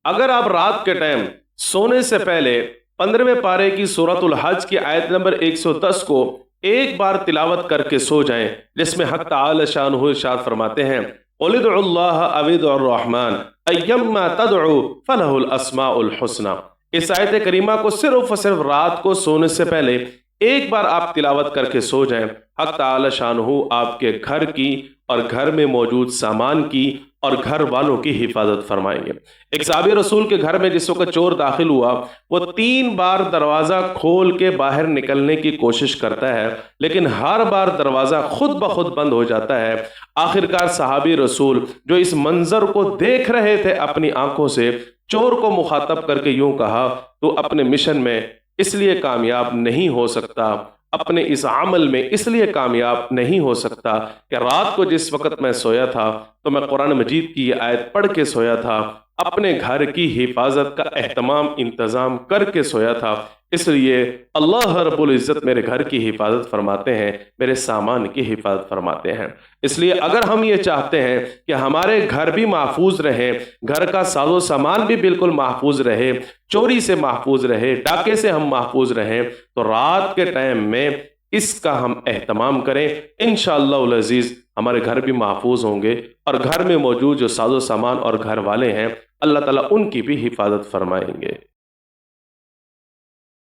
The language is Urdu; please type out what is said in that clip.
اگر آپ رات کے ٹائم سونے سے پہلے 15ویں پارے کی سورۃ الحج کی آیت نمبر 110 کو ایک بار تلاوت کر کے سو جائیں، جس میں حق تعالی شانہ ارشاد فرماتے ہیں قُلِ ادْعُوا اللَّهَ أَوِ ادْعُوا الرَّحْمَٰنَ أَيَّمَّا تَدْعُوا فَلَهُ الْأَسْمَاءُ الْحُسْنَىٰ۔ اس آیت کریمہ کو صرف اور صرف رات کو سونے سے پہلے ایک بار آپ تلاوت کر کے سو جائیں، حق تعالی شانہ آپ کے گھر کی اور گھر میں موجود سامان کی اور گھر والوں کی حفاظت فرمائیں گے۔ ایک صحابی رسول کے گھر میں جس وقت چور داخل ہوا، وہ 3 بار دروازہ کھول کے باہر نکلنے کی کوشش کرتا ہے، لیکن ہر بار دروازہ خود بخود بند ہو جاتا ہے۔ آخرکار صحابی رسول جو اس منظر کو دیکھ رہے تھے اپنی آنکھوں سے، چور کو مخاطب کر کے یوں کہا، تو اپنے مشن میں اس لیے کامیاب نہیں ہو سکتا، اپنے اس عمل میں اس لیے کامیاب نہیں ہو سکتا کہ رات کو جس وقت میں سویا تھا تو میں قرآن مجید کی یہ آیت پڑھ کے سویا تھا، اپنے گھر کی حفاظت کا اہتمام انتظام کر کے سویا تھا، اس لیے اللہ رب العزت میرے گھر کی حفاظت فرماتے ہیں، میرے سامان کی حفاظت فرماتے ہیں۔ اس لیے اگر ہم یہ چاہتے ہیں کہ ہمارے گھر بھی محفوظ رہے، گھر کا ساز و سامان بھی بالکل محفوظ رہے، چوری سے محفوظ رہے، ڈاکے سے ہم محفوظ رہیں، تو رات کے ٹائم میں اس کا ہم اہتمام کریں۔ انشاءاللہ العزیز ہمارے گھر بھی محفوظ ہوں گے، اور گھر میں موجود جو ساز و سامان اور گھر والے ہیں، اللہ تعالیٰ ان کی بھی حفاظت فرمائیں گے۔